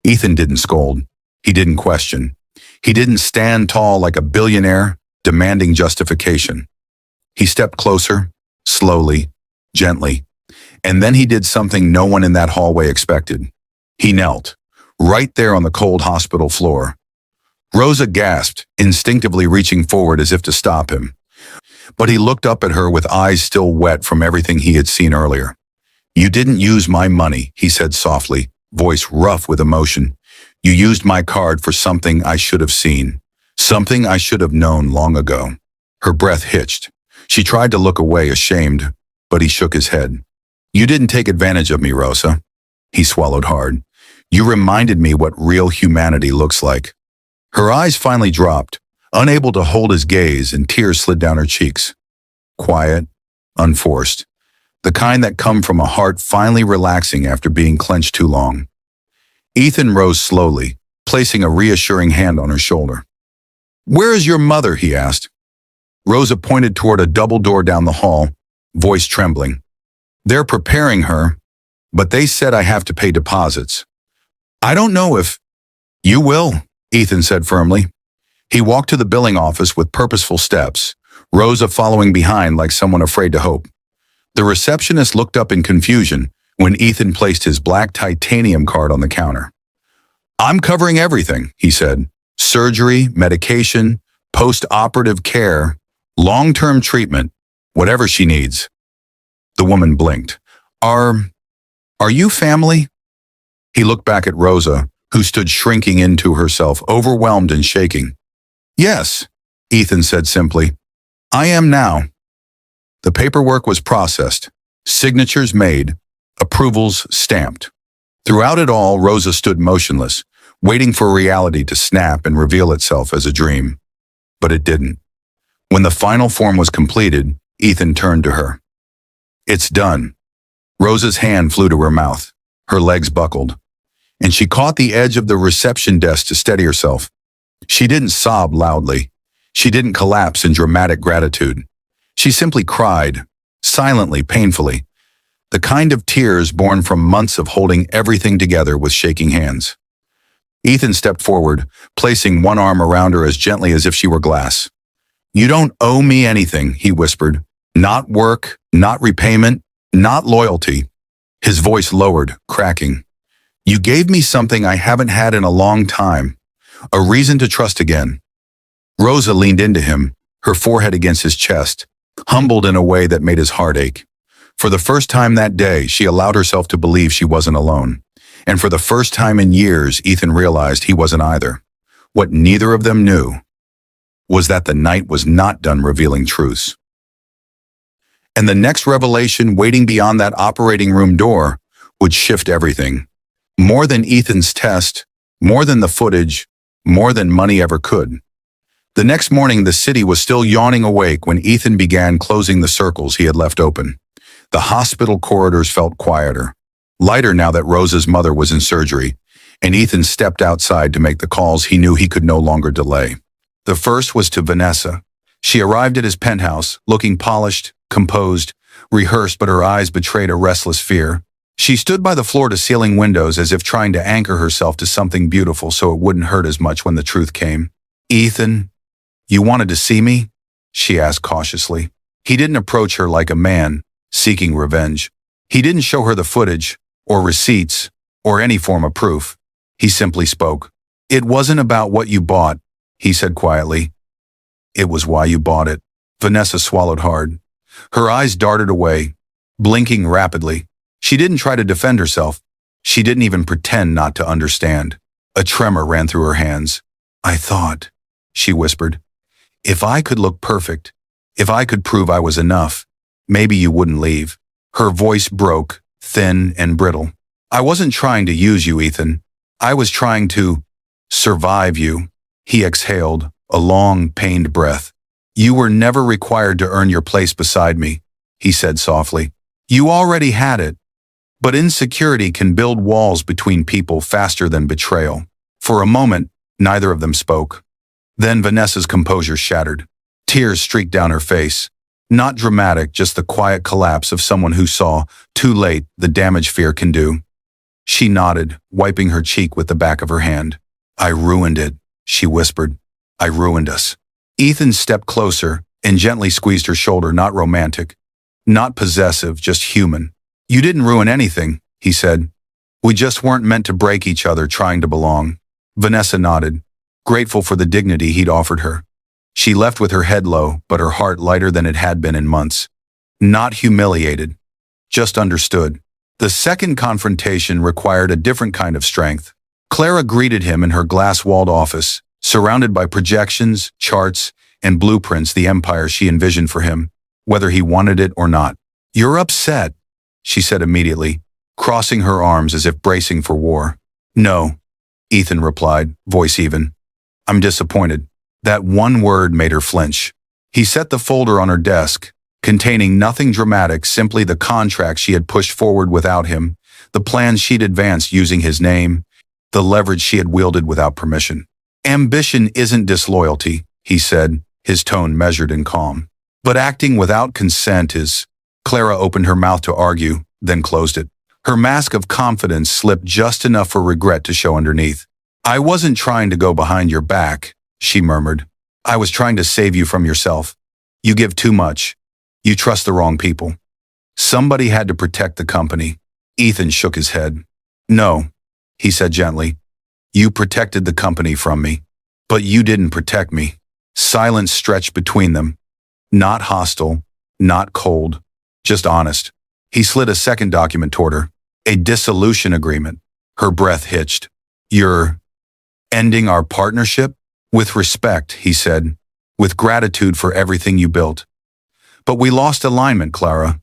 Ethan didn't scold. He didn't question. He didn't stand tall like a billionaire, demanding justification. He stepped closer, slowly, gently, and then he did something no one in that hallway expected. He knelt, right there on the cold hospital floor. Rosa gasped, instinctively reaching forward as if to stop him. But he looked up at her with eyes still wet from everything he had seen earlier. "You didn't use my money," he said softly, voice rough with emotion. "You used my card for something I should have seen, something I should have known long ago." Her breath hitched. She tried to look away, ashamed, but he shook his head. "You didn't take advantage of me, Rosa." He swallowed hard. You reminded me what real humanity looks like." Her eyes finally dropped, unable to hold his gaze, and tears slid down her cheeks. Quiet, unforced, the kind that come from a heart finally relaxing after being clenched too long. Ethan rose slowly, placing a reassuring hand on her shoulder. "Where is your mother?" he asked. Rosa pointed toward a double door down the hall, voice trembling. "They're preparing her, but they said I have to pay deposits. I don't know if—" "You will," Ethan said firmly. He walked to the billing office with purposeful steps, Rosa following behind like someone afraid to hope. The receptionist looked up in confusion when Ethan placed his black titanium card on the counter. "I'm covering everything," he said. "Surgery, medication, post-operative care, long-term treatment, whatever she needs." The woman blinked. Are you family?" He looked back at Rosa, who stood shrinking into herself, overwhelmed and shaking. "Yes," Ethan said simply. "I am now." The paperwork was processed, signatures made, approvals stamped. Throughout it all, Rosa stood motionless, waiting for reality to snap and reveal itself as a dream. But it didn't. When the final form was completed, Ethan turned to her. "It's done." Rosa's hand flew to her mouth. Her legs buckled, and she caught the edge of the reception desk to steady herself. She didn't sob loudly. She didn't collapse in dramatic gratitude. She simply cried, silently, painfully, the kind of tears born from months of holding everything together with shaking hands. Ethan stepped forward, placing one arm around her as gently as if she were glass. "You don't owe me anything," he whispered. "Not work, not repayment, not loyalty." His voice lowered, cracking. "You gave me something I haven't had in a long time, a reason to trust again." Rosa leaned into him, her forehead against his chest, humbled in a way that made his heart ache. For the first time that day, she allowed herself to believe she wasn't alone. And for the first time in years, Ethan realized he wasn't either. What neither of them knew was that the night was not done revealing truths. And the next revelation waiting beyond that operating room door would shift everything. More than Ethan's test, more than the footage, more than money ever could. The next morning, the city was still yawning awake when Ethan began closing the circles he had left open. The hospital corridors felt quieter, lighter now that Rosa's mother was in surgery, and Ethan stepped outside to make the calls he knew he could no longer delay. The first was to Vanessa. She arrived at his penthouse, looking polished, composed, rehearsed, but her eyes betrayed a restless fear. She stood by the floor-to-ceiling windows as if trying to anchor herself to something beautiful so it wouldn't hurt as much when the truth came. "Ethan, you wanted to see me?" she asked cautiously. He didn't approach her like a man seeking revenge. He didn't show her the footage, or receipts, or any form of proof. He simply spoke. "It wasn't about what you bought," he said quietly. "It was why you bought it." Vanessa swallowed hard. Her eyes darted away, blinking rapidly. She didn't try to defend herself. She didn't even pretend not to understand. A tremor ran through her hands. "I thought," she whispered, "if I could look perfect, if I could prove I was enough, maybe you wouldn't leave." Her voice broke, thin and brittle. "I wasn't trying to use you, Ethan. I was trying to survive you." He exhaled, a long, pained breath. "You were never required to earn your place beside me," he said softly. "You already had it. But insecurity can build walls between people faster than betrayal." For a moment, neither of them spoke. Then Vanessa's composure shattered. Tears streaked down her face. Not dramatic, just the quiet collapse of someone who saw, too late, the damage fear can do. She nodded, wiping her cheek with the back of her hand. "I ruined it," she whispered. "I ruined us." Ethan stepped closer and gently squeezed her shoulder, not romantic, not possessive, just human. "You didn't ruin anything," he said. "We just weren't meant to break each other trying to belong." Vanessa nodded, grateful for the dignity he'd offered her. She left with her head low, but her heart lighter than it had been in months. Not humiliated, just understood. The second confrontation required a different kind of strength. Clara greeted him in her glass-walled office, surrounded by projections, charts, and blueprints, the empire she envisioned for him, whether he wanted it or not. "You're upset," she said immediately, crossing her arms as if bracing for war. No, Ethan replied, voice even. I'm disappointed. That one word made her flinch. He set the folder on her desk, containing nothing dramatic, simply the contract she had pushed forward without him, the plans she'd advanced using his name, the leverage she had wielded without permission. Ambition isn't disloyalty, he said, his tone measured and calm. But acting without consent is. Clara opened her mouth to argue, then closed it. Her mask of confidence slipped just enough for regret to show underneath. I wasn't trying to go behind your back, she murmured. I was trying to save you from yourself. You give too much. You trust the wrong people. Somebody had to protect the company. Ethan shook his head. No, he said gently. You protected the company from me. But you didn't protect me. Silence stretched between them. Not hostile, not cold, just honest. He slid a second document toward her. A dissolution agreement. Her breath hitched. You're ending our partnership? With respect, he said. With gratitude for everything you built. But we lost alignment, Clara.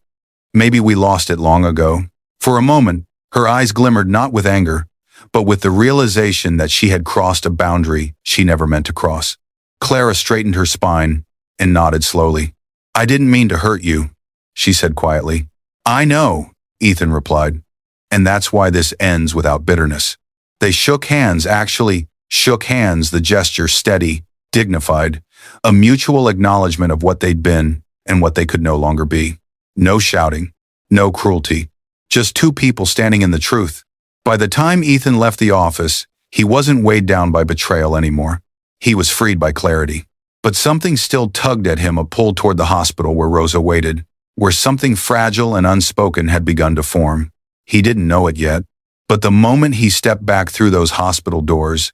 Maybe we lost it long ago. For a moment, her eyes glimmered not with anger, but with the realization that she had crossed a boundary she never meant to cross. Clara straightened her spine and nodded slowly. I didn't mean to hurt you, she said quietly. I know, Ethan replied, and that's why this ends without bitterness. They shook hands, actually shook hands, the gesture steady, dignified, a mutual acknowledgement of what they'd been and what they could no longer be. No shouting, no cruelty, just two people standing in the truth. By the time Ethan left the office, he wasn't weighed down by betrayal anymore. He was freed by clarity. But something still tugged at him, a pull toward the hospital where Rosa waited, where something fragile and unspoken had begun to form. He didn't know it yet, but the moment he stepped back through those hospital doors,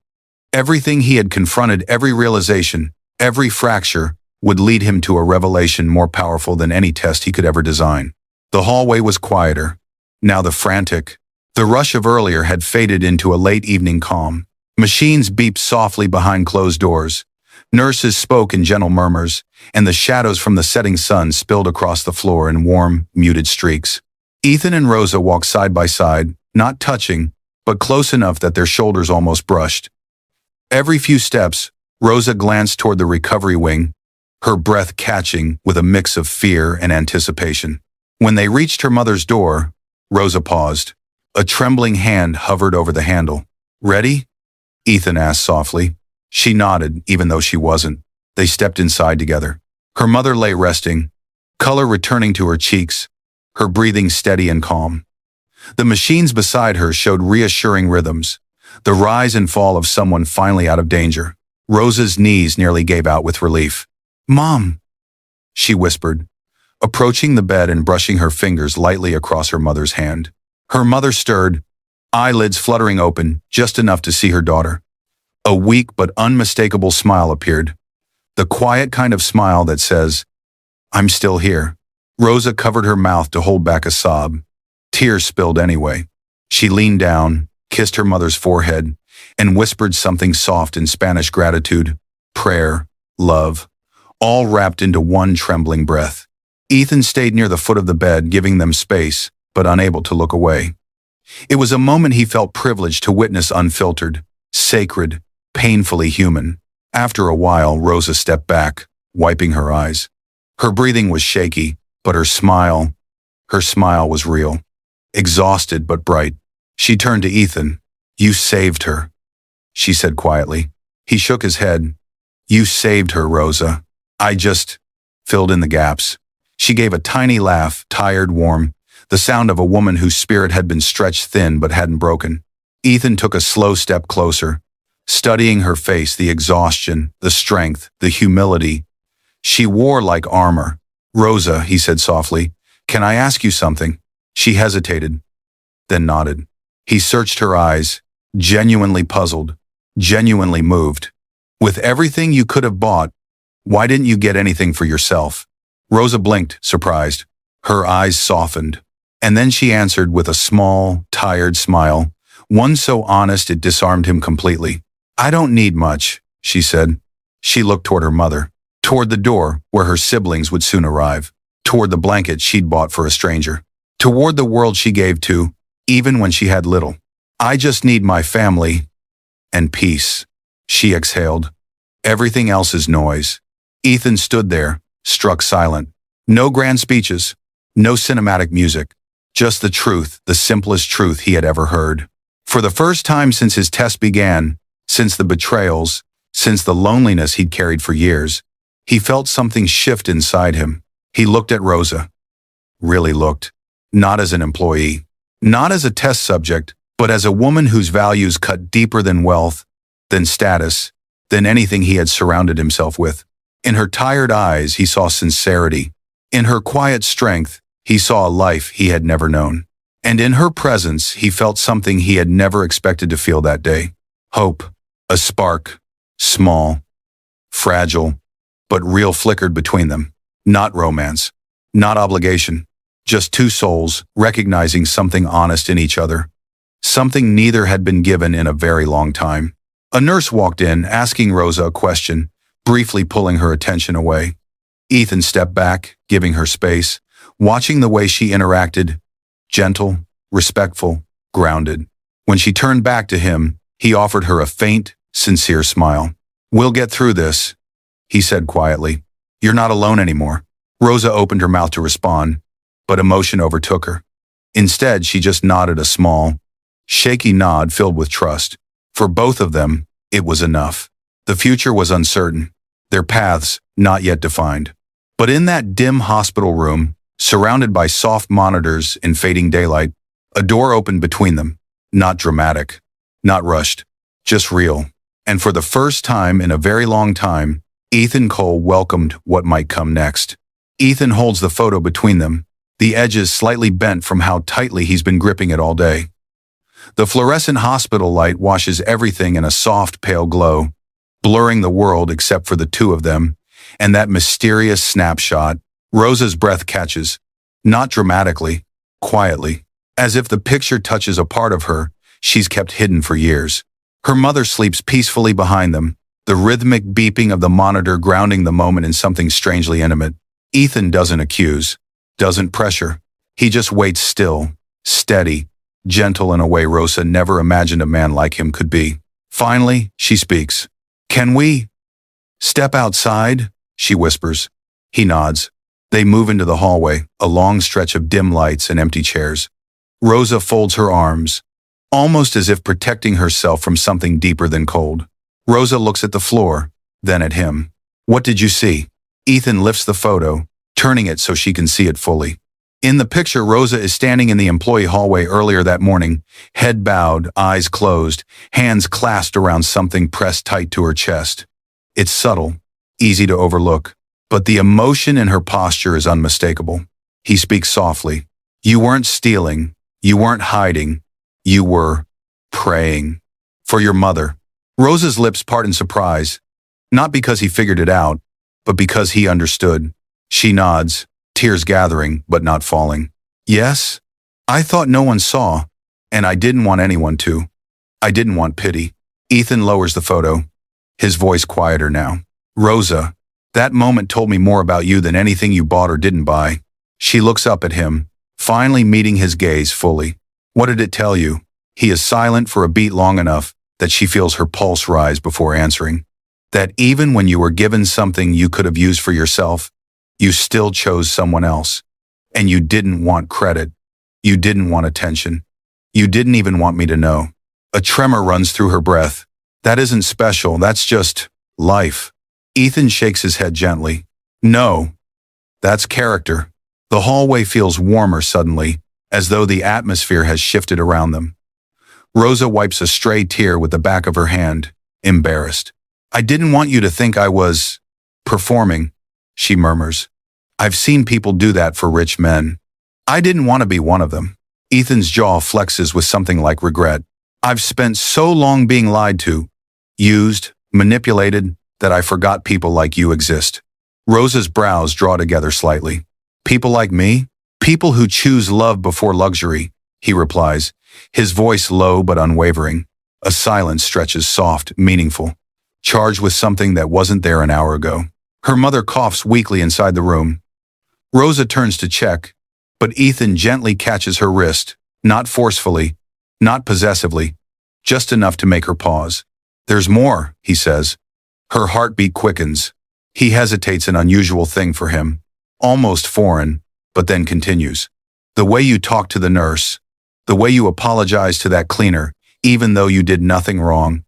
everything he had confronted, every realization, every fracture, would lead him to a revelation more powerful than any test he could ever design. The hallway was quieter. Now the rush of earlier had faded into a late evening calm. Machines beeped softly behind closed doors. Nurses spoke in gentle murmurs, and the shadows from the setting sun spilled across the floor in warm, muted streaks. Ethan and Rosa walked side by side, not touching, but close enough that their shoulders almost brushed. Every few steps, Rosa glanced toward the recovery wing, her breath catching with a mix of fear and anticipation. When they reached her mother's door, Rosa paused. A trembling hand hovered over the handle. Ready? Ethan asked softly. She nodded, even though she wasn't. They stepped inside together. Her mother lay resting, color returning to her cheeks, her breathing steady and calm. The machines beside her showed reassuring rhythms, the rise and fall of someone finally out of danger. Rosa's knees nearly gave out with relief. Mom, she whispered, approaching the bed and brushing her fingers lightly across her mother's hand. Her mother stirred, eyelids fluttering open, just enough to see her daughter. A weak but unmistakable smile appeared. The quiet kind of smile that says, I'm still here. Rosa covered her mouth to hold back a sob. Tears spilled anyway. She leaned down, kissed her mother's forehead, and whispered something soft in Spanish: gratitude, prayer, love, all wrapped into one trembling breath. Ethan stayed near the foot of the bed, giving them space, but unable to look away. It was a moment he felt privileged to witness, unfiltered, sacred, painfully human. After a while, Rosa stepped back, wiping her eyes. Her breathing was shaky, but her smile was real. Exhausted but bright. She turned to Ethan. You saved her, she said quietly. He shook his head. You saved her, Rosa. I just filled in the gaps. She gave a tiny laugh, tired, warm, the sound of a woman whose spirit had been stretched thin but hadn't broken. Ethan took a slow step closer, studying her face, the exhaustion, the strength, the humility. She wore like armor. Rosa, he said softly, can I ask you something? She hesitated, then nodded. He searched her eyes, genuinely puzzled, genuinely moved. With everything you could have bought, why didn't you get anything for yourself? Rosa blinked, surprised. Her eyes softened, and then she answered with a small, tired smile, one so honest it disarmed him completely. I don't need much, she said. She looked toward her mother, toward the door where her siblings would soon arrive, toward the blanket she'd bought for a stranger, toward the world she gave to, even when she had little. I just need my family and peace. She exhaled. Everything else is noise. Ethan stood there, struck silent. No grand speeches, no cinematic music, just the truth, the simplest truth he had ever heard. For the first time since his test began, since the betrayals, since the loneliness he'd carried for years, he felt something shift inside him. He looked at Rosa. Really looked. Not as an employee, not as a test subject, but as a woman whose values cut deeper than wealth, than status, than anything he had surrounded himself with. In her tired eyes, he saw sincerity. In her quiet strength, he saw a life he had never known. And in her presence, he felt something he had never expected to feel that day. Hope, a spark, small, fragile, but real flickered between them. Not romance, not obligation, just two souls recognizing something honest in each other. Something neither had been given in a very long time. A nurse walked in, asking Rosa a question, briefly pulling her attention away. Ethan stepped back, giving her space, watching the way she interacted, gentle, respectful, grounded. When she turned back to him, he offered her a faint, sincere smile. "We'll get through this," he said quietly. "You're not alone anymore." Rosa opened her mouth to respond, but emotion overtook her. Instead, she just nodded a small, shaky nod filled with trust. For both of them, it was enough. The future was uncertain, their paths not yet defined. But in that dim hospital room, surrounded by soft monitors in fading daylight, a door opened between them. Not dramatic, not rushed, just real. And for the first time in a very long time, Ethan Cole welcomed what might come next. Ethan holds the photo between them, the edges slightly bent from how tightly he's been gripping it all day. The fluorescent hospital light washes everything in a soft, pale glow, blurring the world except for the two of them, and that mysterious snapshot. Rosa's breath catches, not dramatically, quietly, as if the picture touches a part of her she's kept hidden for years. Her mother sleeps peacefully behind them, the rhythmic beeping of the monitor grounding the moment in something strangely intimate. Ethan doesn't accuse, doesn't pressure. He just waits still, steady, gentle in a way Rosa never imagined a man like him could be. Finally, she speaks. "Can we step outside?" she whispers. He nods. They move into the hallway, a long stretch of dim lights and empty chairs. Rosa folds her arms, almost as if protecting herself from something deeper than cold. Rosa looks at the floor, then at him. "What did you see?" Ethan lifts the photo, turning it so she can see it fully. In the picture, Rosa is standing in the employee hallway earlier that morning, head bowed, eyes closed, hands clasped around something pressed tight to her chest. It's subtle, easy to overlook, but the emotion in her posture is unmistakable. He speaks softly. "You weren't stealing, you weren't hiding, you were praying for your mother." Rosa's lips part in surprise, not because he figured it out, but because he understood. She nods, tears gathering but not falling. "Yes, I thought no one saw, and I didn't want anyone to. I didn't want pity." Ethan lowers the photo, his voice quieter now. "Rosa, that moment told me more about you than anything you bought or didn't buy." She looks up at him, finally meeting his gaze fully. "What did it tell you?" He is silent for a beat long enough that she feels her pulse rise before answering. "That even when you were given something you could have used for yourself, you still chose someone else. And you didn't want credit. You didn't want attention. You didn't even want me to know." A tremor runs through her breath. "That isn't special, that's just life." Ethan shakes his head gently. "No, that's character." The hallway feels warmer suddenly, as though the atmosphere has shifted around them. Rosa wipes a stray tear with the back of her hand, embarrassed. "I didn't want you to think I was performing," she murmurs. "I've seen people do that for rich men. I didn't want to be one of them." Ethan's jaw flexes with something like regret. "I've spent so long being lied to, used, manipulated, that I forgot people like you exist." Rosa's brows draw together slightly. "People like me? People who choose love before luxury," he replies, his voice low but unwavering. A silence stretches soft, meaningful, charged with something that wasn't there an hour ago. Her mother coughs weakly inside the room. Rosa turns to check, but Ethan gently catches her wrist, not forcefully, Not possessively, just enough to make her pause. There's more, he says. Her heartbeat quickens. He hesitates, an unusual thing for him, almost foreign, but then continues. The way you talk to the nurse, the way you apologize to that cleaner, even though you did nothing wrong,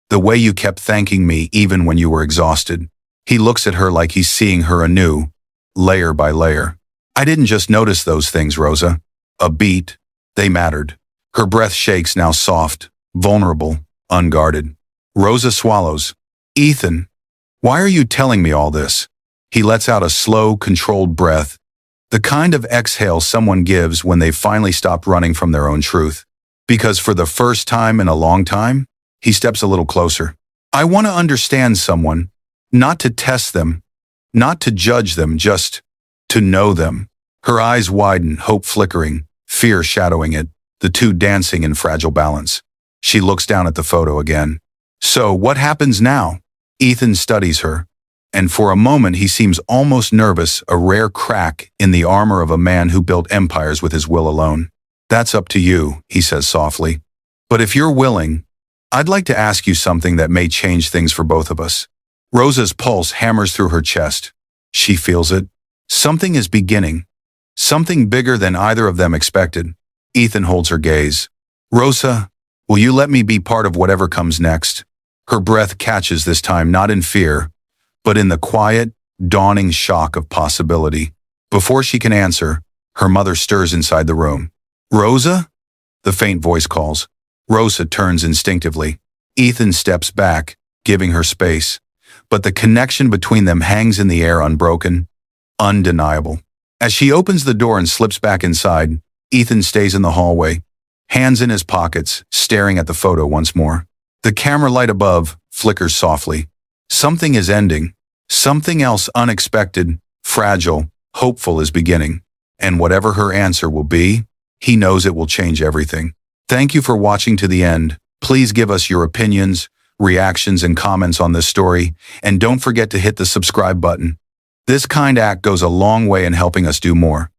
the way you kept thanking me even when you were exhausted. He looks at her like he's seeing her anew, layer by layer. I didn't just notice those things, Rosa. A beat. They mattered. Her breath shakes, now soft, vulnerable, unguarded. Rosa swallows. Ethan, why are you telling me all this? He lets out a slow, controlled breath, the kind of exhale someone gives when they've finally stopped running from their own truth. Because for the first time in a long time, he steps a little closer. I want to understand someone, not to test them, not to judge them, just to know them. Her eyes widen, hope flickering, fear shadowing it, the two dancing in fragile balance. She looks down at the photo again. So, what happens now? Ethan studies her, and for a moment he seems almost nervous, a rare crack in the armor of a man who built empires with his will alone. That's up to you, he says softly. But if you're willing, I'd like to ask you something that may change things for both of us. Rosa's pulse hammers through her chest. She feels it. Something is beginning. Something bigger than either of them expected. Ethan holds her gaze. Rosa, will you let me be part of whatever comes next? Her breath catches this time, not in fear, but in the quiet, dawning shock of possibility. Before she can answer, her mother stirs inside the room. Rosa? The faint voice calls. Rosa turns instinctively. Ethan steps back, giving her space. But the connection between them hangs in the air, unbroken, undeniable. As she opens the door and slips back inside, Ethan stays in the hallway, hands in his pockets, staring at the photo once more. The camera light above flickers softly. Something is ending. Something else unexpected, fragile, hopeful is beginning. And whatever her answer will be, he knows it will change everything. Thank you for watching to the end. Please give us your opinions, reactions, and comments on this story, and don't forget to hit the subscribe button. This kind act goes a long way in helping us do more.